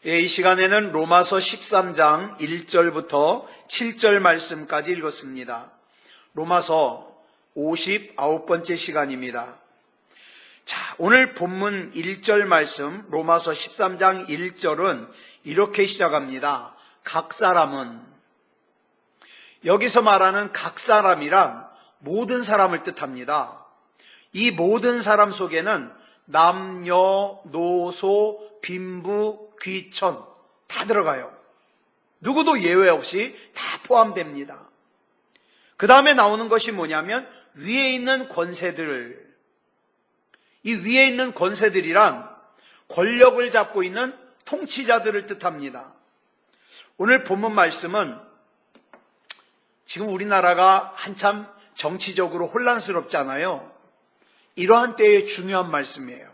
이 시간에는 로마서 13장 1절부터 7절 말씀까지 읽었습니다. 로마서 59번째 시간입니다. 자, 오늘 본문 1절 말씀 로마서 13장 1절은 이렇게 시작합니다. 각 사람은, 여기서 말하는 각 사람이란 모든 사람을 뜻합니다. 이 모든 사람 속에는 남녀, 노소, 빈부, 귀천 다 들어가요. 누구도 예외 없이 다 포함됩니다. 그 다음에 나오는 것이 뭐냐면 위에 있는 권세들, 이 위에 있는 권세들이란 권력을 잡고 있는 통치자들을 뜻합니다. 오늘 본문 말씀은 지금 우리나라가 한참 정치적으로 혼란스럽잖아요. 이러한 때의 중요한 말씀이에요.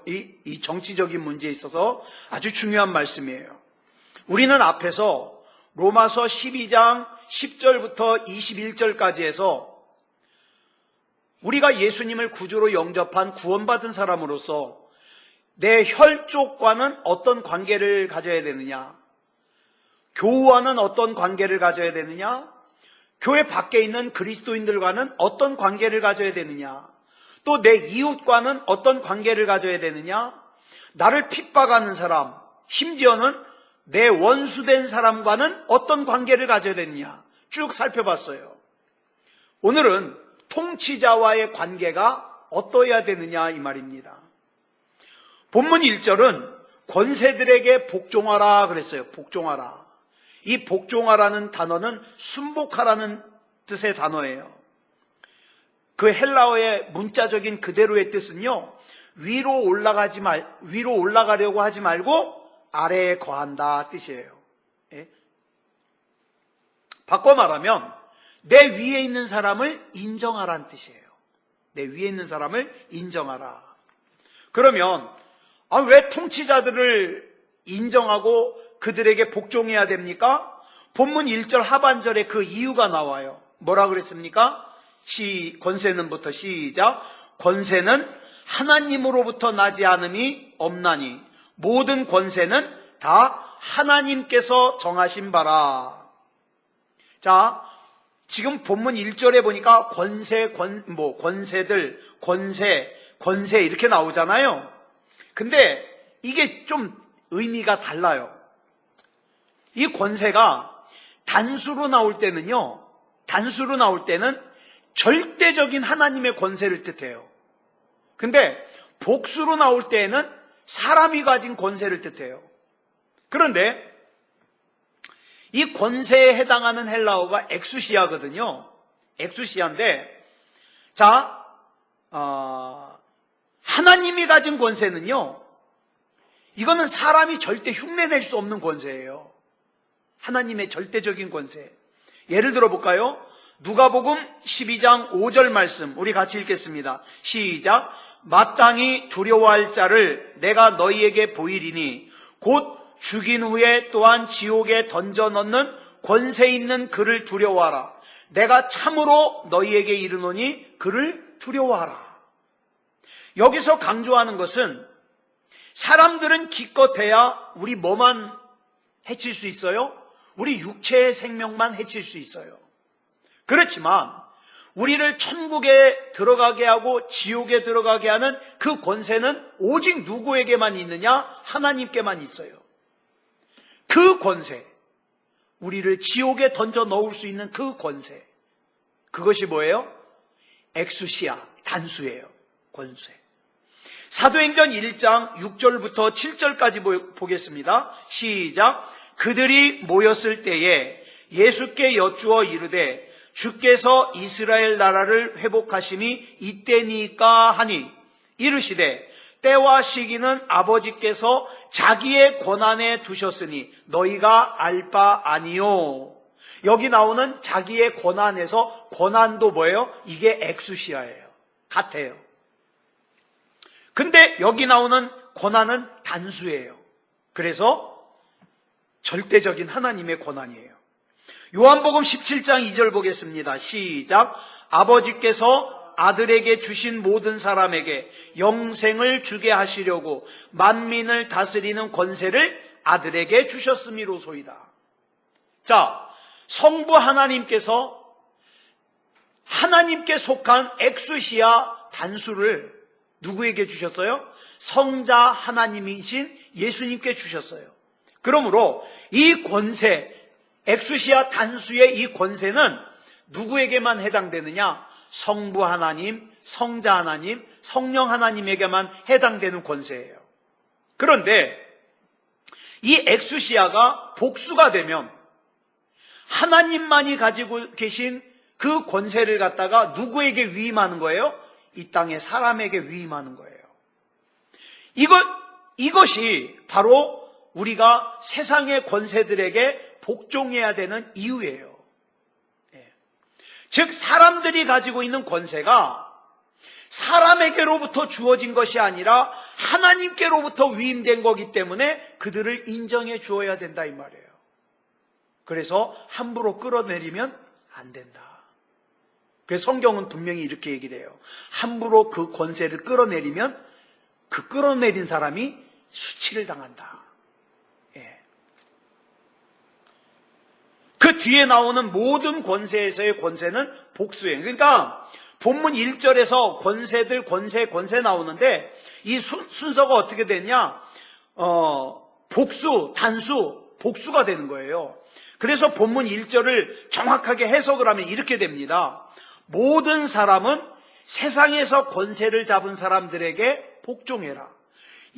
이 정치적인 문제에 있어서 아주 중요한 말씀이에요. 우리는 앞에서 로마서 12장 10절부터 21절까지 해서 우리가 예수님을 구주로 영접한 구원받은 사람으로서 내 혈족과는 어떤 관계를 가져야 되느냐, 교우와는 어떤 관계를 가져야 되느냐, 교회 밖에 있는 그리스도인들과는 어떤 관계를 가져야 되느냐, 또 내 이웃과는 어떤 관계를 가져야 되느냐, 나를 핍박하는 사람, 심지어는 내 원수된 사람과는 어떤 관계를 가져야 되느냐 쭉 살펴봤어요. 오늘은 통치자와의 관계가 어떠해야 되느냐 이 말입니다. 본문 1절은 권세들에게 복종하라 그랬어요. 복종하라. 이 복종하라는 단어는 순복하라는 뜻의 단어예요. 그 헬라어의 문자적인 그대로의 뜻은요, 위로 올라가려고 하지 말고 아래에 거한다 뜻이에요. 예? 바꿔 말하면 내 위에 있는 사람을 인정하라는 뜻이에요. 내 위에 있는 사람을 인정하라. 그러면 왜 통치자들을 인정하고 그들에게 복종해야 됩니까? 본문 1절 하반절에 그 이유가 나와요. 뭐라 그랬습니까? 권세는부터 시작. 권세는 하나님으로부터 나지 않음이 없나니 모든 권세는 다 하나님께서 정하신 바라. 자, 지금 본문 1절에 보니까 권세들, 권세 이렇게 나오잖아요. 근데 이게 좀 의미가 달라요. 이 권세가 단수로 나올 때는 절대적인 하나님의 권세를 뜻해요. 근데 복수로 나올 때에는 사람이 가진 권세를 뜻해요. 그런데 이 권세에 해당하는 헬라어가 엑수시아거든요. 엑수시아인데, 자, 하나님이 가진 권세는요, 이거는 사람이 절대 흉내낼 수 없는 권세예요. 하나님의 절대적인 권세. 예를 들어 볼까요? 누가복음 12장 5절 말씀 우리 같이 읽겠습니다. 시작. 마땅히 두려워할 자를 내가 너희에게 보이리니 곧 죽인 후에 또한 지옥에 던져 넣는 권세 있는 그를 두려워하라. 내가 참으로 너희에게 이르노니 그를 두려워하라. 여기서 강조하는 것은 사람들은 기껏해야 우리 뭐만 해칠 수 있어요? 우리 육체의 생명만 해칠 수 있어요. 그렇지만 우리를 천국에 들어가게 하고 지옥에 들어가게 하는 그 권세는 오직 누구에게만 있느냐? 하나님께만 있어요. 그 권세, 우리를 지옥에 던져 넣을 수 있는 그 권세, 그것이 뭐예요? 엑수시아, 단수예요. 권세. 사도행전 1장 6절부터 7절까지 보겠습니다. 시작. 그들이 모였을 때에 예수께 여쭈어 이르되 주께서 이스라엘 나라를 회복하심이 이때니까 하니 이르시되 때와 시기는 아버지께서 자기의 권한에 두셨으니 너희가 알 바 아니요. 여기 나오는 자기의 권한에서 권한도 뭐예요? 이게 엑수시아예요. 같아요. 근데 여기 나오는 권한은 단수예요. 그래서 절대적인 하나님의 권한이에요. 요한복음 17장 2절 보겠습니다. 시작. 아버지께서 아들에게 주신 모든 사람에게 영생을 주게 하시려고 만민을 다스리는 권세를 아들에게 주셨음이로소이다. 자, 성부 하나님께서 하나님께 속한 엑수시아 단수를 누구에게 주셨어요? 성자 하나님이신 예수님께 주셨어요. 그러므로 이 권세, 엑수시아 단수의 이 권세는 누구에게만 해당되느냐? 성부 하나님, 성자 하나님, 성령 하나님에게만 해당되는 권세예요. 그런데 이 엑수시아가 복수가 되면 하나님만이 가지고 계신 그 권세를 갖다가 누구에게 위임하는 거예요? 이 땅의 사람에게 위임하는 거예요. 이것이 바로 우리가 세상의 권세들에게 복종해야 되는 이유예요. 즉 사람들이 가지고 있는 권세가 사람에게로부터 주어진 것이 아니라 하나님께로부터 위임된 거기 때문에 그들을 인정해 주어야 된다 이 말이에요. 그래서 함부로 끌어내리면 안 된다. 그래서 성경은 분명히 이렇게 얘기를 해요. 함부로 그 권세를 끌어내리면 그 끌어내린 사람이 수치를 당한다. 그 뒤에 나오는 모든 권세에서의 권세는 복수예요. 그러니까 본문 1절에서 권세들 권세 나오는데 이 순서가 어떻게 되냐? 복수, 단수, 복수가 되는 거예요. 그래서 본문 1절을 정확하게 해석을 하면 이렇게 됩니다. 모든 사람은 세상에서 권세를 잡은 사람들에게 복종해라.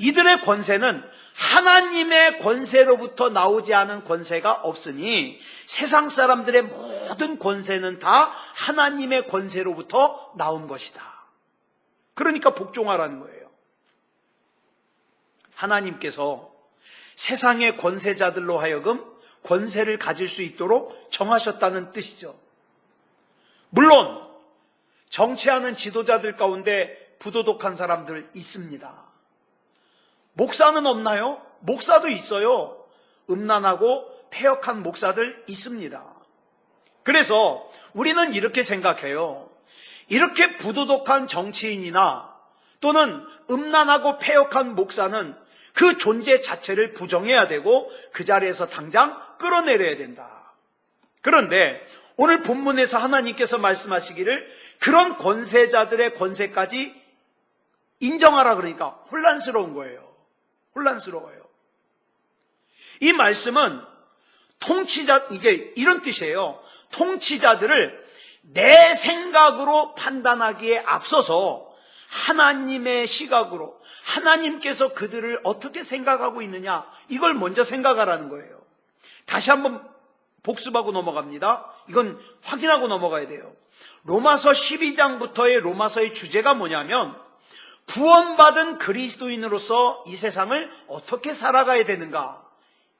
이들의 권세는 하나님의 권세로부터 나오지 않은 권세가 없으니 세상 사람들의 모든 권세는 다 하나님의 권세로부터 나온 것이다. 그러니까 복종하라는 거예요. 하나님께서 세상의 권세자들로 하여금 권세를 가질 수 있도록 정하셨다는 뜻이죠. 물론 정치하는 지도자들 가운데 부도덕한 사람들 있습니다. 목사는 없나요? 목사도 있어요. 음란하고 패역한 목사들 있습니다. 그래서 우리는 이렇게 생각해요. 이렇게 부도덕한 정치인이나 또는 음란하고 패역한 목사는 그 존재 자체를 부정해야 되고 그 자리에서 당장 끌어내려야 된다. 그런데 오늘 본문에서 하나님께서 말씀하시기를 그런 권세자들의 권세까지 인정하라 그러니까 혼란스러운 거예요. 혼란스러워요. 이 말씀은 이게 이런 뜻이에요. 통치자들을 내 생각으로 판단하기에 앞서서 하나님의 시각으로 하나님께서 그들을 어떻게 생각하고 있느냐 이걸 먼저 생각하라는 거예요. 다시 한번 복습하고 넘어갑니다. 이건 확인하고 넘어가야 돼요. 로마서 12장부터의 로마서의 주제가 뭐냐면 구원받은 그리스도인으로서 이 세상을 어떻게 살아가야 되는가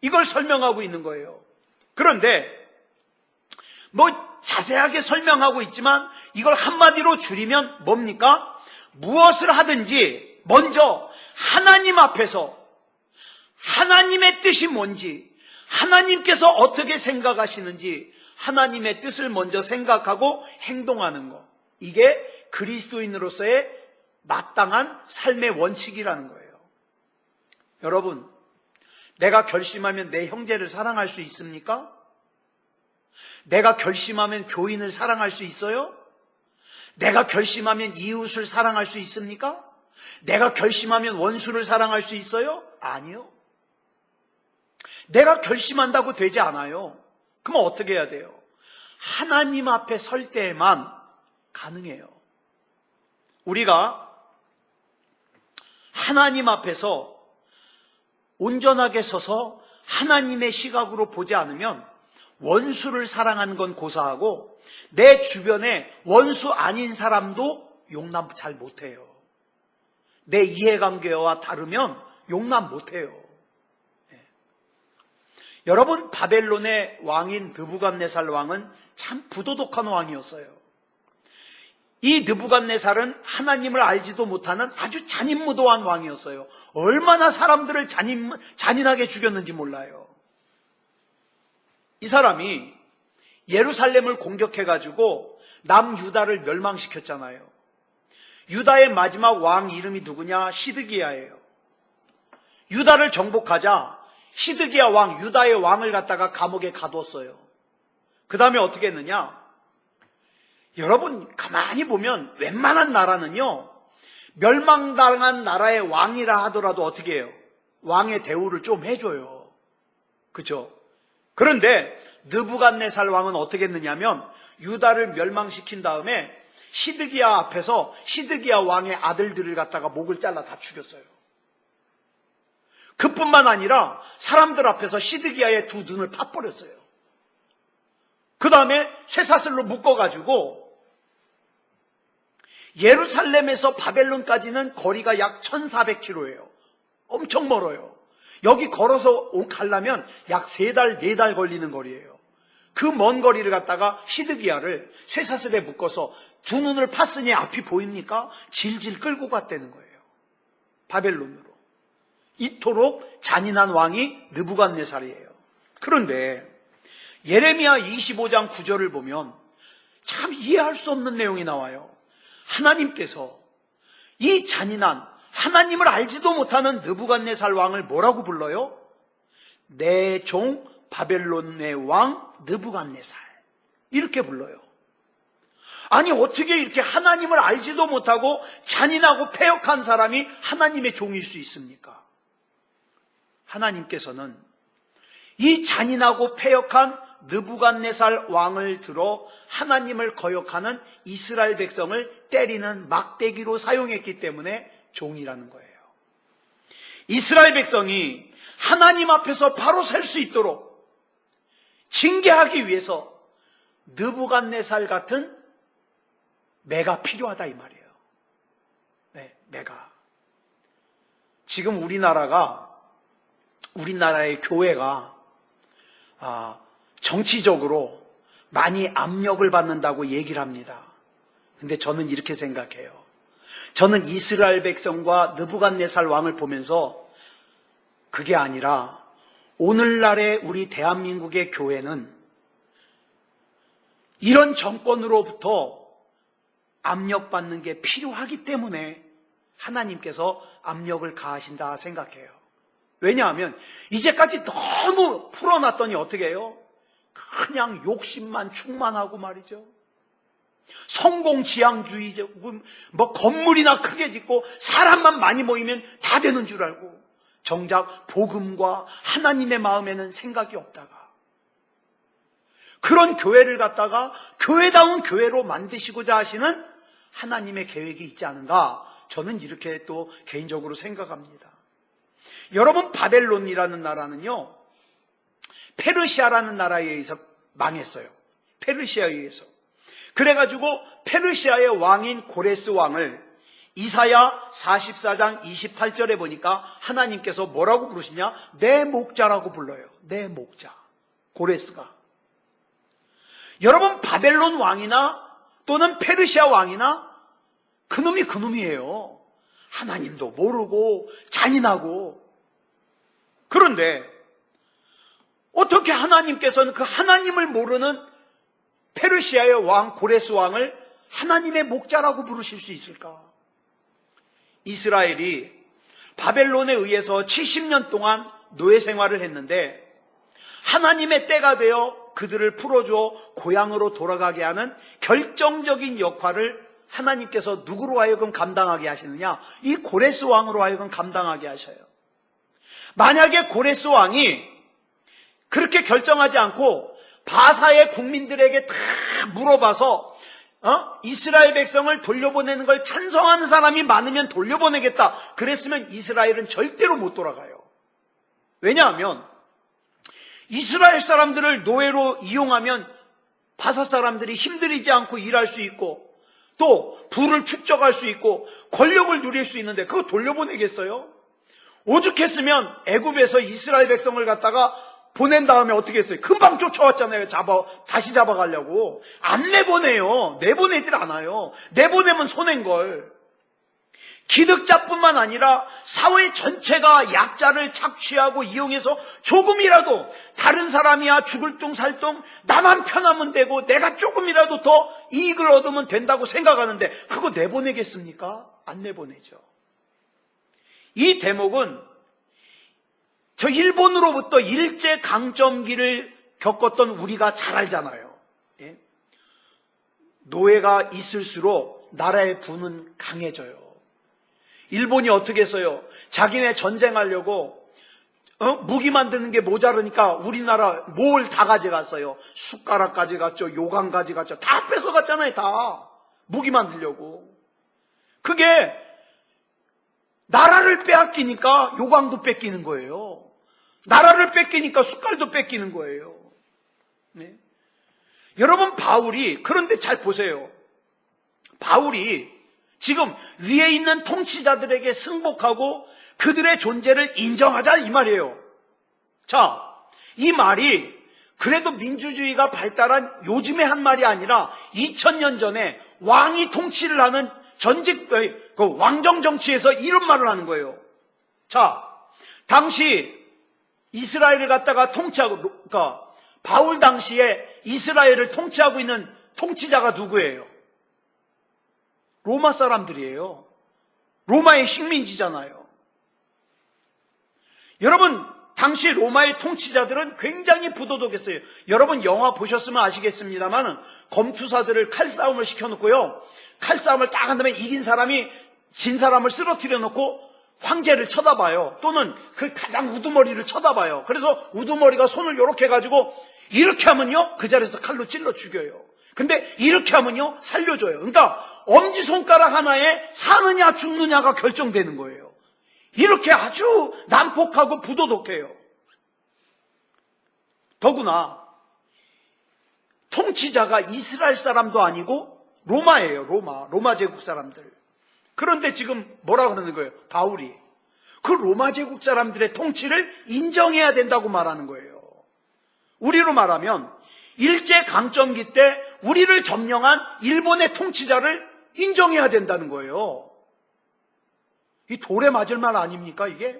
이걸 설명하고 있는 거예요. 그런데 자세하게 설명하고 있지만 이걸 한마디로 줄이면 뭡니까? 무엇을 하든지 먼저 하나님 앞에서 하나님의 뜻이 뭔지 하나님께서 어떻게 생각하시는지 하나님의 뜻을 먼저 생각하고 행동하는 것, 이게 그리스도인으로서의 마땅한 삶의 원칙이라는 거예요. 여러분, 내가 결심하면 내 형제를 사랑할 수 있습니까? 내가 결심하면 교인을 사랑할 수 있어요? 내가 결심하면 이웃을 사랑할 수 있습니까? 내가 결심하면 원수를 사랑할 수 있어요? 아니요. 내가 결심한다고 되지 않아요. 그럼 어떻게 해야 돼요? 하나님 앞에 설 때에만 가능해요. 우리가 하나님 앞에서 온전하게 서서 하나님의 시각으로 보지 않으면 원수를 사랑하는 건 고사하고 내 주변에 원수 아닌 사람도 용납 잘 못해요. 내 이해관계와 다르면 용납 못해요. 여러분, 바벨론의 왕인 느부갓네살 왕은 참 부도덕한 왕이었어요. 이 느부갓네살은 하나님을 알지도 못하는 아주 잔인무도한 왕이었어요. 얼마나 사람들을 잔인하게 죽였는지 몰라요. 이 사람이 예루살렘을 공격해가지고 남유다를 멸망시켰잖아요. 유다의 마지막 왕 이름이 누구냐? 시드기야예요. 유다를 정복하자 시드기야 왕, 유다의 왕을 갖다가 감옥에 가뒀어요. 그 다음에 어떻게 했느냐? 여러분 가만히 보면 웬만한 나라는요, 멸망당한 나라의 왕이라 하더라도 어떻게 해요? 왕의 대우를 좀 해줘요. 그렇죠? 그런데 느부갓네살 왕은 어떻게 했느냐면 유다를 멸망시킨 다음에 시드기야 앞에서 시드기야 왕의 아들들을 갖다가 목을 잘라 다 죽였어요. 그뿐만 아니라 사람들 앞에서 시드기야의 두 눈을 파버렸어요. 그 다음에 쇠사슬로 묶어가지고 예루살렘에서 바벨론까지는 거리가 약 1400km예요. 엄청 멀어요. 여기 걸어서 가려면 약 3달, 4달 걸리는 거리예요. 그 먼 거리를 갖다가 시드기야를 쇠사슬에 묶어서 두 눈을 팠으니 앞이 보입니까? 질질 끌고 갔다는 거예요. 바벨론으로. 이토록 잔인한 왕이 느부갓네살이에요. 그런데 예레미야 25장 9절을 보면 참 이해할 수 없는 내용이 나와요. 하나님께서 이 잔인한 하나님을 알지도 못하는 느부갓네살 왕을 뭐라고 불러요? 내 종 바벨론의 왕 느부갓네살, 이렇게 불러요. 아니 어떻게 이렇게 하나님을 알지도 못하고 잔인하고 패역한 사람이 하나님의 종일 수 있습니까? 하나님께서는 이 잔인하고 패역한 느부갓네살 왕을 들어 하나님을 거역하는 이스라엘 백성을 때리는 막대기로 사용했기 때문에 종이라는 거예요. 이스라엘 백성이 하나님 앞에서 바로 설 수 있도록 징계하기 위해서 느부갓네살 같은 매가 필요하다 이 말이에요. 네, 매가. 지금 우리나라의 교회가 정치적으로 많이 압력을 받는다고 얘기를 합니다. 근데 저는 이렇게 생각해요. 저는 이스라엘 백성과 느부갓네살 왕을 보면서 그게 아니라 오늘날의 우리 대한민국의 교회는 이런 정권으로부터 압력받는 게 필요하기 때문에 하나님께서 압력을 가하신다 생각해요. 왜냐하면 이제까지 너무 풀어놨더니 어떻게 해요? 그냥 욕심만 충만하고 말이죠. 성공지향주의적, 건물이나 크게 짓고 사람만 많이 모이면 다 되는 줄 알고 정작 복음과 하나님의 마음에는 생각이 없다가 그런 교회를 갖다가 교회다운 교회로 만드시고자 하시는 하나님의 계획이 있지 않은가, 저는 이렇게 또 개인적으로 생각합니다. 여러분, 바벨론이라는 나라는요, 페르시아라는 나라에 의해서 망했어요. 페르시아에 의해서. 그래가지고 페르시아의 왕인 고레스 왕을 이사야 44장 28절에 보니까 하나님께서 뭐라고 부르시냐? 내 목자라고 불러요. 내 목자. 고레스가. 여러분, 바벨론 왕이나 또는 페르시아 왕이나 그놈이 그놈이에요. 하나님도 모르고 잔인하고. 그런데 어떻게 하나님께서는 그 하나님을 모르는 페르시아의 왕 고레스 왕을 하나님의 목자라고 부르실 수 있을까? 이스라엘이 바벨론에 의해서 70년 동안 노예 생활을 했는데 하나님의 때가 되어 그들을 풀어줘 고향으로 돌아가게 하는 결정적인 역할을 하나님께서 누구로 하여금 감당하게 하시느냐? 이 고레스 왕으로 하여금 감당하게 하셔요. 만약에 고레스 왕이 그렇게 결정하지 않고 바사의 국민들에게 다 물어봐서 이스라엘 백성을 돌려보내는 걸 찬성하는 사람이 많으면 돌려보내겠다, 그랬으면 이스라엘은 절대로 못 돌아가요. 왜냐하면 이스라엘 사람들을 노예로 이용하면 바사 사람들이 힘들이지 않고 일할 수 있고 또 부를 축적할 수 있고 권력을 누릴 수 있는데 그거 돌려보내겠어요? 오죽했으면 애굽에서 이스라엘 백성을 갖다가 보낸 다음에 어떻게 했어요? 금방 쫓아왔잖아요. 다시 잡아가려고. 안 내보내요. 내보내질 않아요. 내보내면 손해인 걸. 기득자뿐만 아니라 사회 전체가 약자를 착취하고 이용해서 조금이라도 다른 사람이야 죽을 둥 살 둥 나만 편하면 되고 내가 조금이라도 더 이익을 얻으면 된다고 생각하는데 그거 내보내겠습니까? 안 내보내죠. 이 대목은 저 일본으로부터 일제강점기를 겪었던 우리가 잘 알잖아요. 예? 노예가 있을수록 나라의 부는 강해져요. 일본이 어떻게 했어요? 자기네 전쟁하려고 무기 만드는 게 모자르니까 우리나라 뭘 다 가져갔어요. 숟가락 가져갔죠. 요강 가져갔죠. 다 뺏어갔잖아요. 다. 무기 만들려고. 그게 나라를 빼앗기니까 요강도 뺏기는 거예요. 나라를 뺏기니까 숟갈도 뺏기는 거예요. 네? 여러분 바울이 그런데 잘 보세요. 바울이 지금 위에 있는 통치자들에게 승복하고 그들의 존재를 인정하자 이 말이에요. 자, 이 말이 그래도 민주주의가 발달한 요즘의 한 말이 아니라 2000년 전에 왕이 통치를 하는 전직 그 왕정 정치에서 이런 말을 하는 거예요. 자, 당시 이스라엘을 갖다가 통치하고 그러니까 바울 당시에 이스라엘을 통치하고 있는 통치자가 누구예요? 로마 사람들이에요. 로마의 식민지잖아요. 여러분, 당시 로마의 통치자들은 굉장히 부도덕했어요. 여러분 영화 보셨으면 아시겠습니다만 검투사들을 칼싸움을 시켜놓고요. 칼싸움을 딱 한 다음에 이긴 사람이 진 사람을 쓰러뜨려 놓고 황제를 쳐다봐요. 또는 그 가장 우두머리를 쳐다봐요. 그래서 우두머리가 손을 이렇게 해가지고 이렇게 하면요 그 자리에서 칼로 찔러 죽여요. 근데 이렇게 하면요 살려줘요. 그러니까 엄지손가락 하나에 사느냐 죽느냐가 결정되는 거예요. 이렇게 아주 난폭하고 부도덕해요. 더구나 통치자가 이스라엘 사람도 아니고 로마예요. 로마 제국 사람들. 그런데 지금 뭐라 그러는 거예요? 바울이 그 로마 제국 사람들의 통치를 인정해야 된다고 말하는 거예요. 우리로 말하면 일제강점기 때 우리를 점령한 일본의 통치자를 인정해야 된다는 거예요. 이 돌에 맞을 말 아닙니까 이게?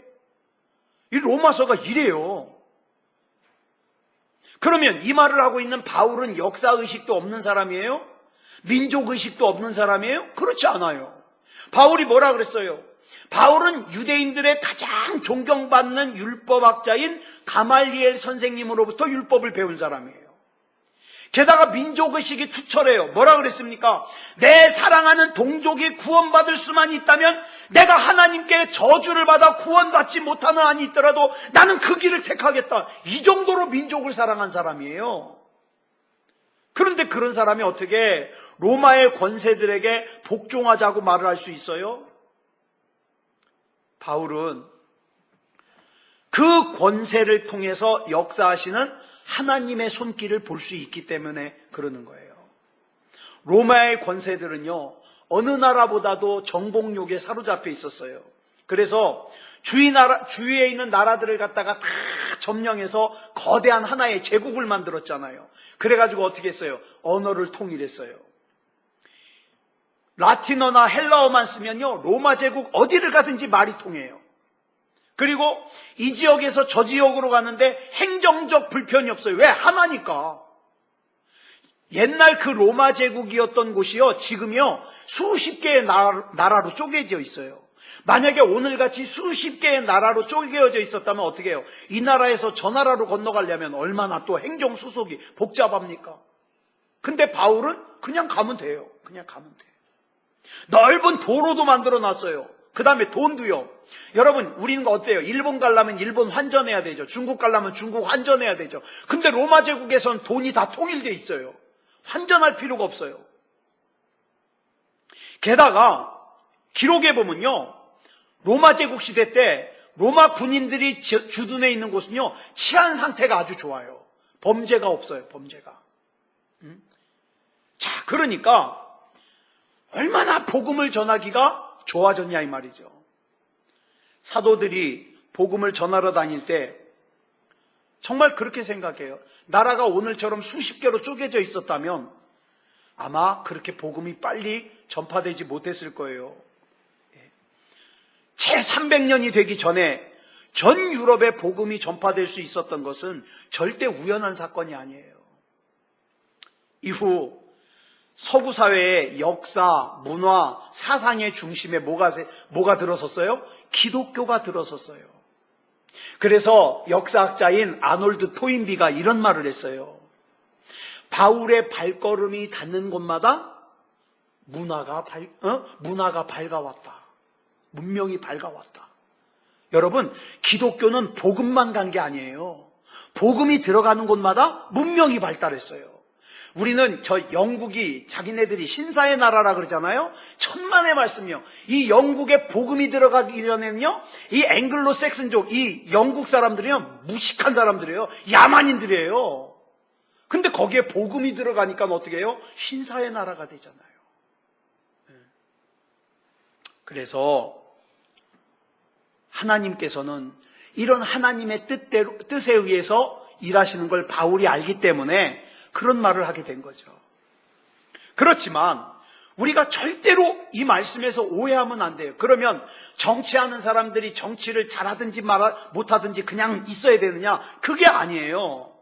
이 로마서가 이래요. 그러면 이 말을 하고 있는 바울은 역사의식도 없는 사람이에요? 민족의식도 없는 사람이에요? 그렇지 않아요. 바울이 뭐라 그랬어요? 바울은 유대인들의 가장 존경받는 율법학자인 가말리엘 선생님으로부터 율법을 배운 사람이에요. 게다가 민족의식이 투철해요. 뭐라 그랬습니까? 내 사랑하는 동족이 구원받을 수만 있다면 내가 하나님께 저주를 받아 구원받지 못하는 한이 있더라도 나는 그 길을 택하겠다. 이 정도로 민족을 사랑한 사람이에요. 그런데 그런 사람이 어떻게 로마의 권세들에게 복종하자고 말을 할 수 있어요? 바울은 그 권세를 통해서 역사하시는 하나님의 손길을 볼 수 있기 때문에 그러는 거예요. 로마의 권세들은요, 어느 나라보다도 정복욕에 사로잡혀 있었어요. 그래서 주위에 있는 나라들을 갖다가 다 점령해서 거대한 하나의 제국을 만들었잖아요. 그래가지고 어떻게 했어요? 언어를 통일했어요. 라틴어나 헬라어만 쓰면요, 로마 제국 어디를 가든지 말이 통해요. 그리고 이 지역에서 저 지역으로 가는데 행정적 불편이 없어요. 왜? 하나니까. 옛날 그 로마 제국이었던 곳이요, 지금요 수십 개의 나라로 쪼개져 있어요. 만약에 오늘같이 수십 개의 나라로 쪼개져 있었다면 어떻게 해요? 이 나라에서 저 나라로 건너가려면 얼마나 또 행정수속이 복잡합니까? 근데 바울은 그냥 가면 돼요. 그냥 가면 돼요. 넓은 도로도 만들어 놨어요. 그 다음에 돈도요. 여러분, 우리는 어때요? 일본 가려면 일본 환전해야 되죠. 중국 가려면 중국 환전해야 되죠. 근데 로마 제국에선 돈이 다 통일돼 있어요. 환전할 필요가 없어요. 게다가 기록에 보면요, 로마 제국 시대 때 로마 군인들이 주둔해 있는 곳은요, 치안 상태가 아주 좋아요. 범죄가 없어요. 범죄가. 자, 그러니까 얼마나 복음을 전하기가 좋아졌냐 이 말이죠. 사도들이 복음을 전하러 다닐 때 정말 그렇게 생각해요. 나라가 오늘처럼 수십 개로 쪼개져 있었다면 아마 그렇게 복음이 빨리 전파되지 못했을 거예요. 채 300년이 되기 전에 전 유럽에 복음이 전파될 수 있었던 것은 절대 우연한 사건이 아니에요. 이후 서구 사회의 역사, 문화, 사상의 중심에 뭐가 들어섰어요? 기독교가 들어섰어요. 그래서 역사학자인 아놀드 토인비가 이런 말을 했어요. 바울의 발걸음이 닿는 곳마다 문화가 밝아왔다. 문명이 밝아왔다. 여러분, 기독교는 복음만 간 게 아니에요. 복음이 들어가는 곳마다 문명이 발달했어요. 우리는 영국이 자기네들이 신사의 나라라 그러잖아요. 천만의 말씀이요. 이 영국에 복음이 들어가기 전에는요, 이 앵글로 섹슨족, 이 영국 사람들이요, 무식한 사람들이에요. 야만인들이에요. 근데 거기에 복음이 들어가니까 어떻게 해요? 신사의 나라가 되잖아요. 그래서 하나님께서는 이런 하나님의 뜻에 의해서 일하시는 걸 바울이 알기 때문에 그런 말을 하게 된 거죠. 그렇지만 우리가 절대로 이 말씀에서 오해하면 안 돼요. 그러면 정치하는 사람들이 정치를 잘하든지 못하든지 그냥 있어야 되느냐? 그게 아니에요.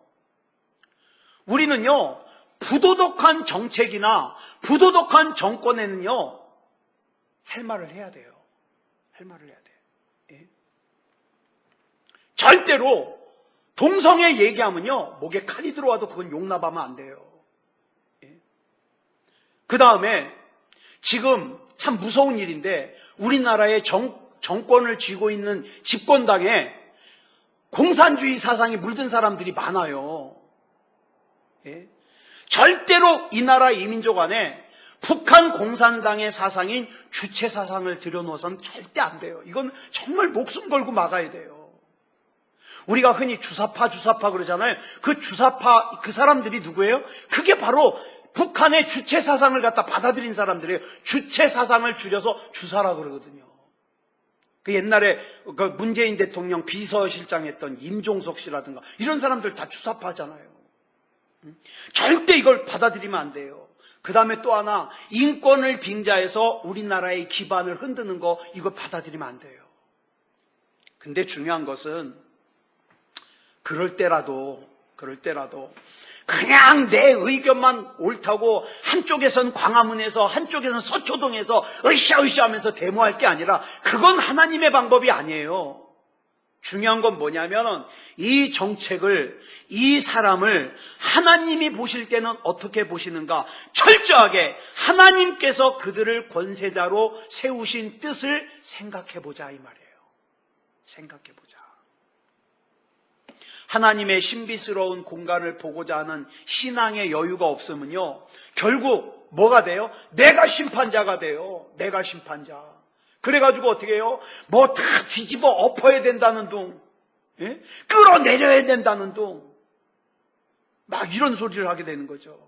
우리는요, 부도덕한 정책이나 부도덕한 정권에는요, 할 말을 해야 돼요. 할 말을 해야 돼요. 예? 절대로 동성애 얘기하면요, 목에 칼이 들어와도 그건 용납하면 안 돼요. 예? 그 다음에 지금 참 무서운 일인데 우리나라의 정권을 쥐고 있는 집권당에 공산주의 사상이 물든 사람들이 많아요. 예? 절대로 이 나라 이민족 안에 북한 공산당의 사상인 주체 사상을 들여놓아서는 절대 안 돼요. 이건 정말 목숨 걸고 막아야 돼요. 우리가 흔히 주사파 그러잖아요. 그 주사파, 그 사람들이 누구예요? 그게 바로 북한의 주체 사상을 갖다 받아들인 사람들이에요. 주체 사상을 줄여서 주사라 그러거든요. 그 옛날에 그 문재인 대통령 비서실장 했던 임종석 씨라든가 이런 사람들 다 주사파잖아요. 절대 이걸 받아들이면 안 돼요. 그 다음에 또 하나, 인권을 빙자해서 우리나라의 기반을 흔드는 거, 이거 받아들이면 안 돼요. 근데 중요한 것은 그럴 때라도 그냥 내 의견만 옳다고 한쪽에선 광화문에서 한쪽에선 서초동에서 으쌰으쌰 하면서 데모할 게 아니라 그건 하나님의 방법이 아니에요. 중요한 건 뭐냐면 이 정책을, 이 사람을 하나님이 보실 때는 어떻게 보시는가? 철저하게 하나님께서 그들을 권세자로 세우신 뜻을 생각해보자 이 말이에요. 생각해보자. 하나님의 신비스러운 공간을 보고자 하는 신앙의 여유가 없으면요, 결국 뭐가 돼요? 내가 심판자가 돼요. 내가 심판자. 그래가지고 어떻게 해요? 뭐 다 뒤집어 엎어야 된다는 둥, 예? 끌어내려야 된다는 둥, 막 이런 소리를 하게 되는 거죠.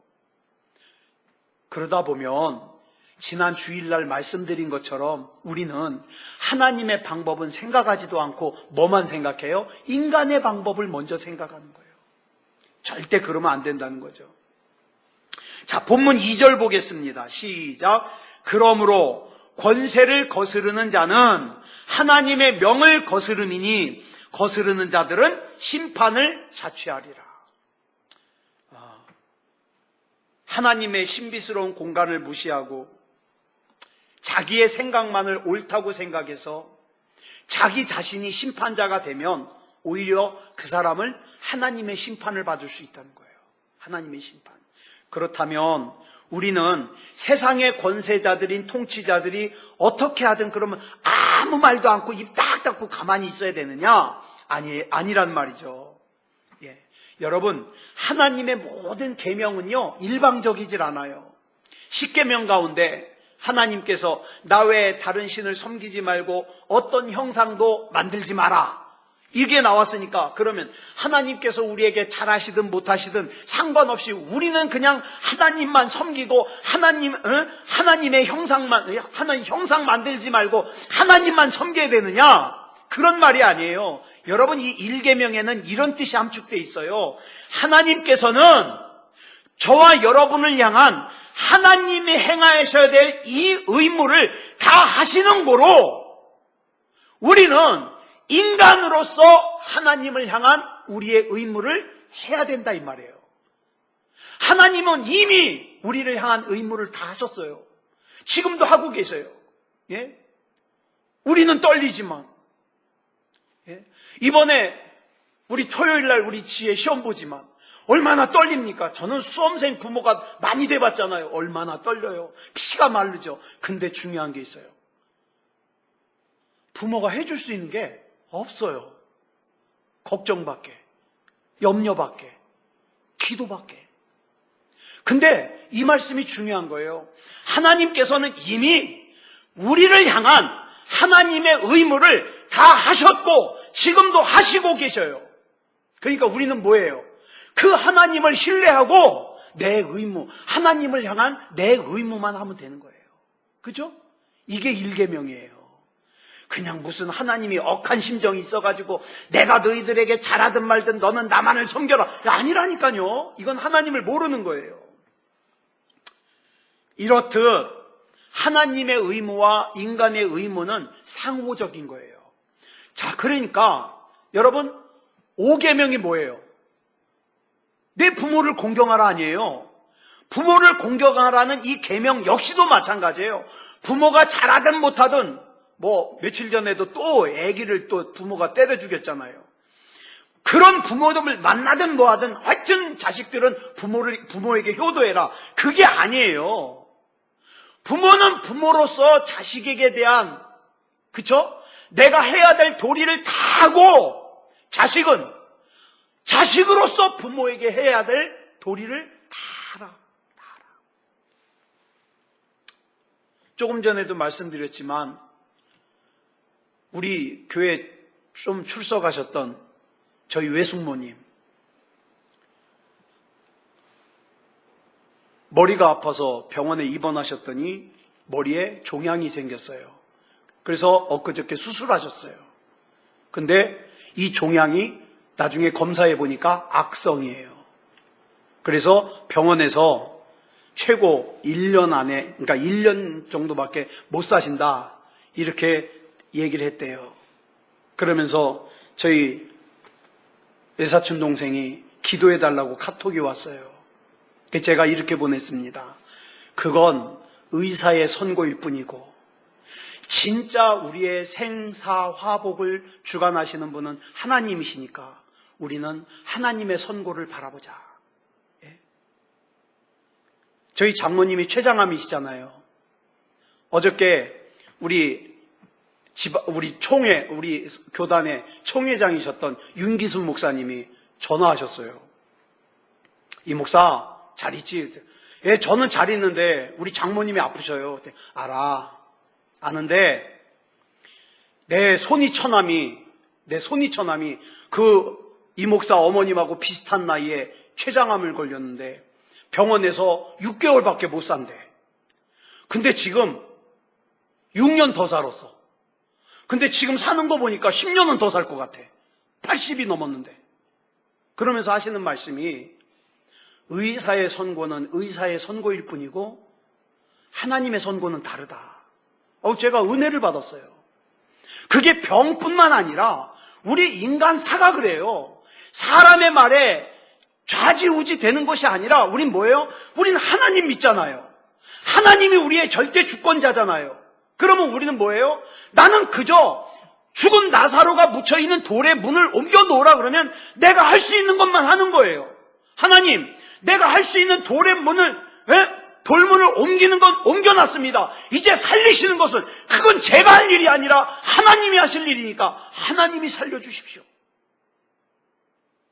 그러다 보면 지난 주일날 말씀드린 것처럼 우리는 하나님의 방법은 생각하지도 않고 뭐만 생각해요? 인간의 방법을 먼저 생각하는 거예요. 절대 그러면 안 된다는 거죠. 자, 본문 2절 보겠습니다. 시작. 그러므로 권세를 거스르는 자는 하나님의 명을 거스름이니 거스르는 자들은 심판을 자취하리라. 하나님의 신비스러운 공간을 무시하고 자기의 생각만을 옳다고 생각해서 자기 자신이 심판자가 되면 오히려 그 사람은 하나님의 심판을 받을 수 있다는 거예요. 하나님의 심판. 그렇다면 우리는 세상의 권세자들인 통치자들이 어떻게 하든 그러면 아무 말도 않고 입 딱 닫고 가만히 있어야 되느냐? 아니란 말이죠. 예. 여러분, 하나님의 모든 계명은요, 일방적이질 않아요. 십계명 가운데 하나님께서 나 외에 다른 신을 섬기지 말고 어떤 형상도 만들지 마라. 이게 나왔으니까 그러면 하나님께서 우리에게 잘하시든 못하시든 상관없이 우리는 그냥 하나님만 섬기고 하나님의 하나님 형상 만들지 말고 하나님만 섬겨야 되느냐? 그런 말이 아니에요. 여러분, 이 1계명에는 이런 뜻이 함축되어 있어요. 하나님께서는 저와 여러분을 향한 하나님이 행하셔야 될 이 의무를 다 하시는 거로 우리는 인간으로서 하나님을 향한 우리의 의무를 해야 된다 이 말이에요. 하나님은 이미 우리를 향한 의무를 다 하셨어요. 지금도 하고 계세요. 예? 우리는 떨리지만. 예? 이번에 우리 토요일날 우리 지혜 시험 보지만 얼마나 떨립니까? 저는 수험생 부모가 많이 돼봤잖아요. 얼마나 떨려요. 피가 마르죠. 근데 중요한 게 있어요. 부모가 해줄 수 있는 게 없어요. 걱정밖에, 염려밖에, 기도밖에. 근데 이 말씀이 중요한 거예요. 하나님께서는 이미 우리를 향한 하나님의 의무를 다 하셨고 지금도 하시고 계셔요. 그러니까 우리는 뭐예요? 그 하나님을 신뢰하고 내 의무, 하나님을 향한 내 의무만 하면 되는 거예요. 그죠? 이게 일계명이에요. 그냥 무슨 하나님이 억한 심정이 있어가지고 내가 너희들에게 잘하든 말든 너는 나만을 섬겨라. 아니라니까요. 이건 하나님을 모르는 거예요. 이렇듯 하나님의 의무와 인간의 의무는 상호적인 거예요. 자, 그러니까 여러분 5계명이 뭐예요? 내 부모를 공경하라 아니에요. 부모를 공경하라는 이 계명 역시도 마찬가지예요. 부모가 잘하든 못하든 며칠 전에도 또 아기를 또 부모가 때려 죽였잖아요. 그런 부모들을 만나든 뭐하든 하여튼 자식들은 부모에게 효도해라. 그게 아니에요. 부모는 부모로서 자식에게 대한 그쵸? 내가 해야 될 도리를 다 하고 자식은 자식으로서 부모에게 해야 될 도리를 다 하라. 조금 전에도 말씀드렸지만 우리 교회 좀 출석하셨던 저희 외숙모님 머리가 아파서 병원에 입원하셨더니 머리에 종양이 생겼어요. 그래서 엊그저께 수술하셨어요. 근데 이 종양이 나중에 검사해 보니까 악성이에요. 그래서 병원에서 최고 1년 안에, 그러니까 1년 정도밖에 못 사신다. 이렇게 얘기를 했대요. 그러면서 저희 외사촌 동생이 기도해 달라고 카톡이 왔어요. 제가 이렇게 보냈습니다. 그건 의사의 선고일 뿐이고 진짜 우리의 생사화복을 주관하시는 분은 하나님이시니까 우리는 하나님의 선고를 바라보자. 예? 저희 장모님이 췌장암이시잖아요. 어저께 우리 교단의 총회장이셨던 윤기순 목사님이 전화하셨어요. 이 목사 잘 있지? 예, 저는 잘 있는데 우리 장모님이 아프셔요. 알아. 아는데 내 손이 처남이 이 목사 어머님하고 비슷한 나이에 췌장암을 걸렸는데 병원에서 6개월밖에 못 산대. 근데 지금 6년 더 살았어. 근데 지금 사는 거 보니까 10년은 더 살 것 같아. 80이 넘었는데. 그러면서 하시는 말씀이 의사의 선고는 의사의 선고일 뿐이고 하나님의 선고는 다르다. 제가 은혜를 받았어요. 그게 병뿐만 아니라 우리 인간사가 그래요. 사람의 말에 좌지우지 되는 것이 아니라 우린 뭐예요? 우린 하나님 믿잖아요. 하나님이 우리의 절대 주권자잖아요. 그러면 우리는 뭐예요? 나는 그저 죽은 나사로가 묻혀있는 돌에 문을 옮겨 놓으라 그러면 내가 할 수 있는 것만 하는 거예요. 하나님, 내가 할 수 있는 돌의 문을, 돌문을 옮기는 건 옮겨놨습니다. 이제 살리시는 것은 그건 제가 할 일이 아니라 하나님이 하실 일이니까 하나님이 살려주십시오.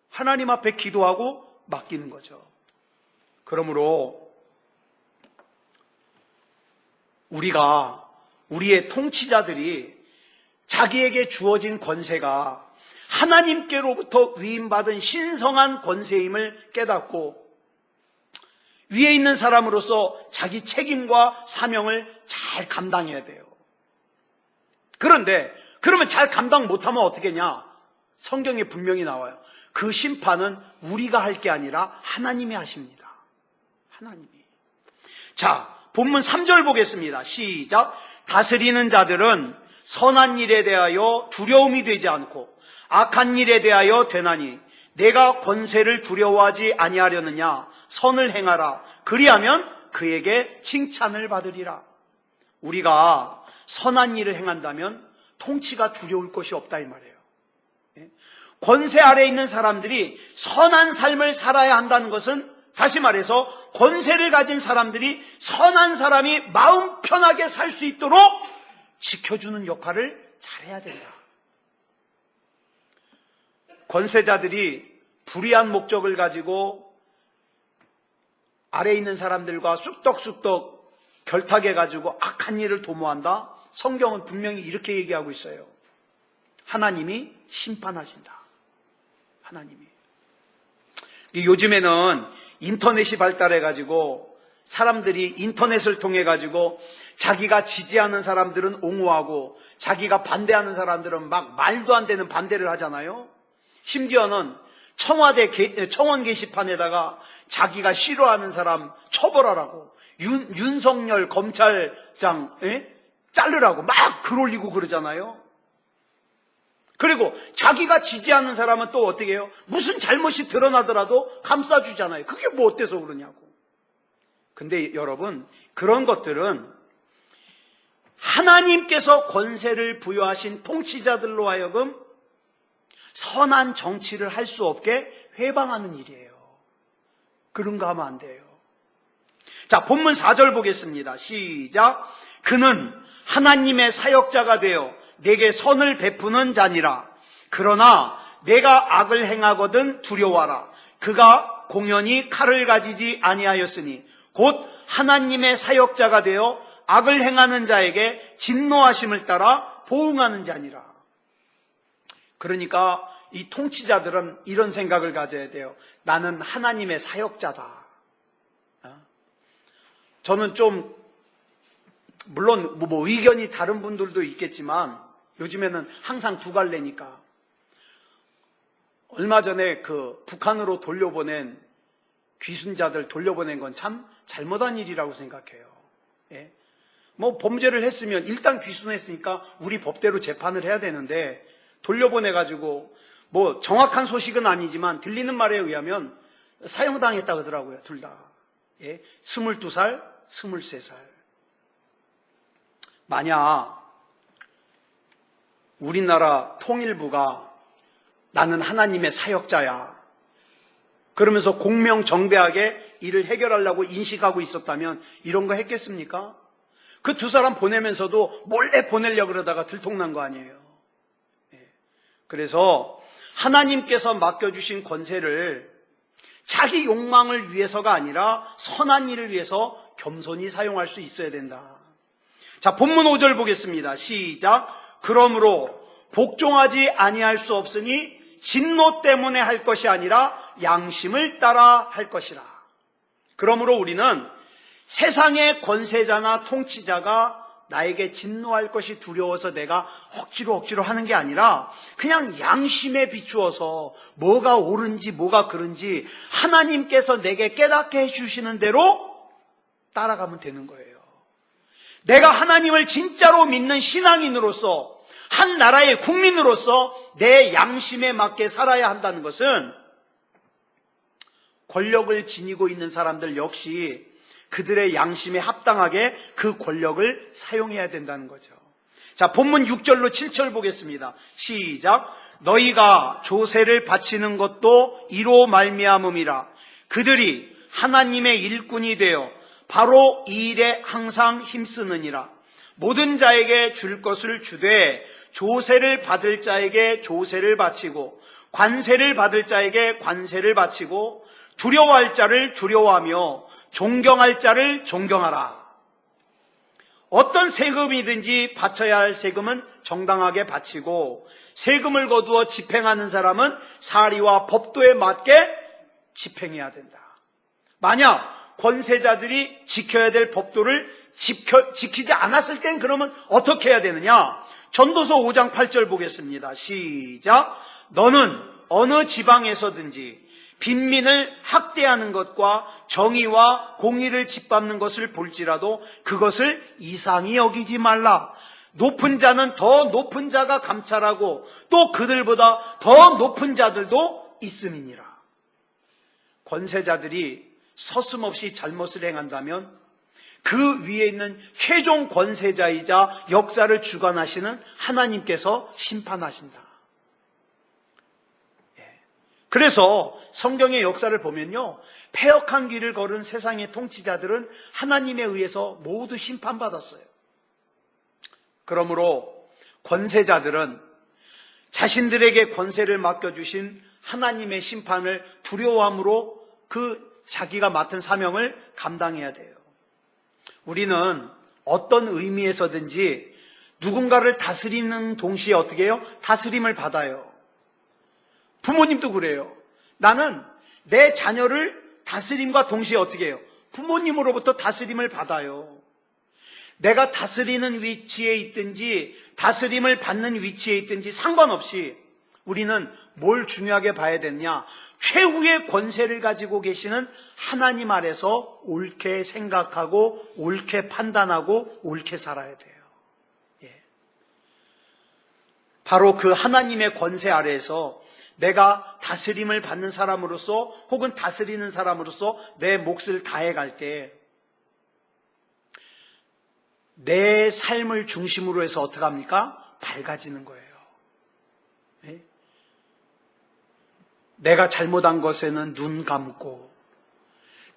하나님 앞에 기도하고 맡기는 거죠. 그러므로 우리의 통치자들이 자기에게 주어진 권세가 하나님께로부터 위임받은 신성한 권세임을 깨닫고 위에 있는 사람으로서 자기 책임과 사명을 잘 감당해야 돼요. 그런데 그러면 잘 감당 못하면 어떻게 하냐? 성경에 분명히 나와요. 그 심판은 우리가 할 게 아니라 하나님이 하십니다. 하나님이. 자, 본문 3절 보겠습니다. 시작. 다스리는 자들은 선한 일에 대하여 두려움이 되지 않고 악한 일에 대하여 되나니 내가 권세를 두려워하지 아니하려느냐. 선을 행하라. 그리하면 그에게 칭찬을 받으리라. 우리가 선한 일을 행한다면 통치가 두려울 것이 없다 이 말이에요. 권세 아래에 있는 사람들이 선한 삶을 살아야 한다는 것은, 다시 말해서 권세를 가진 사람들이 선한 사람이 마음 편하게 살 수 있도록 지켜주는 역할을 잘해야 된다. 권세자들이 불의한 목적을 가지고 아래에 있는 사람들과 쑥떡쑥떡 결탁해가지고 악한 일을 도모한다? 성경은 분명히 이렇게 얘기하고 있어요. 하나님이 심판하신다. 하나님이. 요즘에는 인터넷이 발달해가지고 사람들이 인터넷을 통해가지고 자기가 지지하는 사람들은 옹호하고 자기가 반대하는 사람들은 막 말도 안 되는 반대를 하잖아요. 심지어는 청와대 청원 게시판에다가 자기가 싫어하는 사람 처벌하라고, 윤석열 검찰장 자르라고 막 글 올리고 그러잖아요. 그리고 자기가 지지하는 사람은 또 어떻게 해요? 무슨 잘못이 드러나더라도 감싸주잖아요. 그게 뭐 어때서 그러냐고. 근데 여러분, 그런 것들은 하나님께서 권세를 부여하신 통치자들로 하여금 선한 정치를 할 수 없게 회방하는 일이에요. 그런 거 하면 안 돼요. 자, 본문 4절 보겠습니다. 시작. 그는 하나님의 사역자가 되어 내게 선을 베푸는 자니라. 그러나 내가 악을 행하거든 두려워하라. 그가 공연히 칼을 가지지 아니하였으니 곧 하나님의 사역자가 되어 악을 행하는 자에게 진노하심을 따라 보응하는 자니라. 그러니까 이 통치자들은 이런 생각을 가져야 돼요. 나는 하나님의 사역자다. 저는 좀 물론 뭐 의견이 다른 분들도 있겠지만 요즘에는 항상 두 갈래니까, 얼마 전에 그 북한으로 돌려보낸 귀순자들 돌려보낸 건 참 잘못한 일이라고 생각해요. 예? 뭐 범죄를 했으면 일단 귀순했으니까 우리 법대로 재판을 해야 되는데 돌려보내가지고 뭐 정확한 소식은 아니지만 들리는 말에 의하면 사형당했다고 하더라고요. 둘 다. 예? 22살, 23살. 만약 우리나라 통일부가 나는 하나님의 사역자야 그러면서 공명정대하게 일을 해결하려고 인식하고 있었다면 이런 거 했겠습니까? 그 두 사람 보내면서도 몰래 보내려고 그러다가 들통난 거 아니에요. 그래서 하나님께서 맡겨주신 권세를 자기 욕망을 위해서가 아니라 선한 일을 위해서 겸손히 사용할 수 있어야 된다. 자, 본문 5절 보겠습니다. 시작. 그러므로 복종하지 아니할 수 없으니 진노 때문에 할 것이 아니라 양심을 따라 할 것이라. 그러므로 우리는 세상의 권세자나 통치자가 나에게 진노할 것이 두려워서 내가 억지로 하는 게 아니라 그냥 양심에 비추어서 뭐가 옳은지 뭐가 그른지 하나님께서 내게 깨닫게 해주시는 대로 따라가면 되는 거예요. 내가 하나님을 진짜로 믿는 신앙인으로서, 한 나라의 국민으로서 내 양심에 맞게 살아야 한다는 것은 권력을 지니고 있는 사람들 역시 그들의 양심에 합당하게 그 권력을 사용해야 된다는 거죠. 자, 본문 6절로 7절 보겠습니다. 시작. 너희가 조세를 바치는 것도 이로 말미암음이라. 그들이 하나님의 일꾼이 되어 바로 이 일에 항상 힘쓰느니라. 모든 자에게 줄 것을 주되 조세를 받을 자에게 조세를 바치고 관세를 받을 자에게 관세를 바치고 두려워할 자를 두려워하며 존경할 자를 존경하라. 어떤 세금이든지 바쳐야 할 세금은 정당하게 바치고 세금을 거두어 집행하는 사람은 사리와 법도에 맞게 집행해야 된다. 만약 권세자들이 지켜야 될 법도를 지키지 않았을 땐 그러면 어떻게 해야 되느냐? 전도서 5장 8절 보겠습니다. 시작. 너는 어느 지방에서든지 빈민을 학대하는 것과 정의와 공의를 짓밟는 것을 볼지라도 그것을 이상히 여기지 말라. 높은 자는 더 높은 자가 감찰하고 또 그들보다 더 높은 자들도 있음이니라. 권세자들이 서슴없이 잘못을 행한다면 그 위에 있는 최종 권세자이자 역사를 주관하시는 하나님께서 심판하신다. 그래서 성경의 역사를 보면요, 패역한 길을 걸은 세상의 통치자들은 하나님에 의해서 모두 심판받았어요. 그러므로 권세자들은 자신들에게 권세를 맡겨주신 하나님의 심판을 두려워함으로 그 자기가 맡은 사명을 감당해야 돼요. 우리는 어떤 의미에서든지 누군가를 다스리는 동시에 어떻게 해요? 다스림을 받아요. 부모님도 그래요. 나는 내 자녀를 다스림과 동시에 어떻게 해요? 부모님으로부터 다스림을 받아요. 내가 다스리는 위치에 있든지 다스림을 받는 위치에 있든지 상관없이 우리는 뭘 중요하게 봐야 되느냐? 최후의 권세를 가지고 계시는 하나님 아래서 옳게 생각하고 옳게 판단하고 옳게 살아야 돼요. 바로 그 하나님의 권세 아래에서 내가 다스림을 받는 사람으로서 혹은 다스리는 사람으로서 내 몫을 다해갈 때 내 삶을 중심으로 해서 어떻게 합니까? 밝아지는 거예요. 내가 잘못한 것에는 눈 감고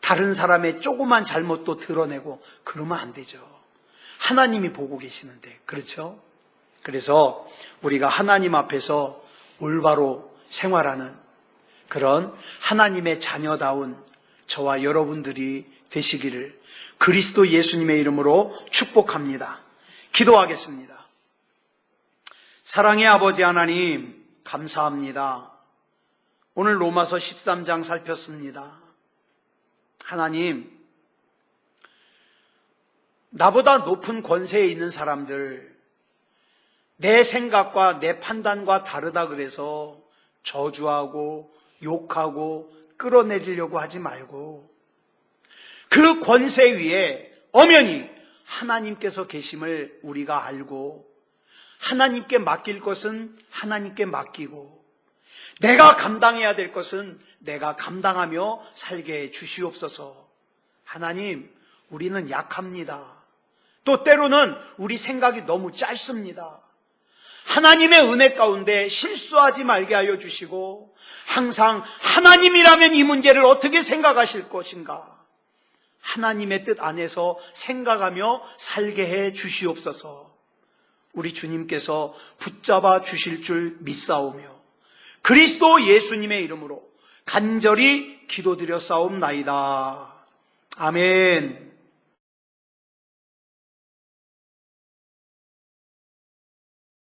다른 사람의 조그만 잘못도 드러내고 그러면 안 되죠. 하나님이 보고 계시는데, 그렇죠? 그래서 우리가 하나님 앞에서 올바로 생활하는 그런 하나님의 자녀다운 저와 여러분들이 되시기를 그리스도 예수님의 이름으로 축복합니다. 기도하겠습니다. 사랑의 아버지 하나님, 감사합니다. 오늘 로마서 13장 살폈습니다. 하나님, 나보다 높은 권세에 있는 사람들, 내 생각과 내 판단과 다르다 그래서 저주하고 욕하고 끌어내리려고 하지 말고 그 권세 위에 엄연히 하나님께서 계심을 우리가 알고 하나님께 맡길 것은 하나님께 맡기고 내가 감당해야 될 것은 내가 감당하며 살게 해 주시옵소서. 하나님, 우리는 약합니다. 또 때로는 우리 생각이 너무 짧습니다. 하나님의 은혜 가운데 실수하지 말게 하여 주시고 항상 하나님이라면 이 문제를 어떻게 생각하실 것인가 하나님의 뜻 안에서 생각하며 살게 해 주시옵소서. 우리 주님께서 붙잡아 주실 줄 믿사오며 그리스도 예수님의 이름으로 간절히 기도드려 싸움나이다. 아멘.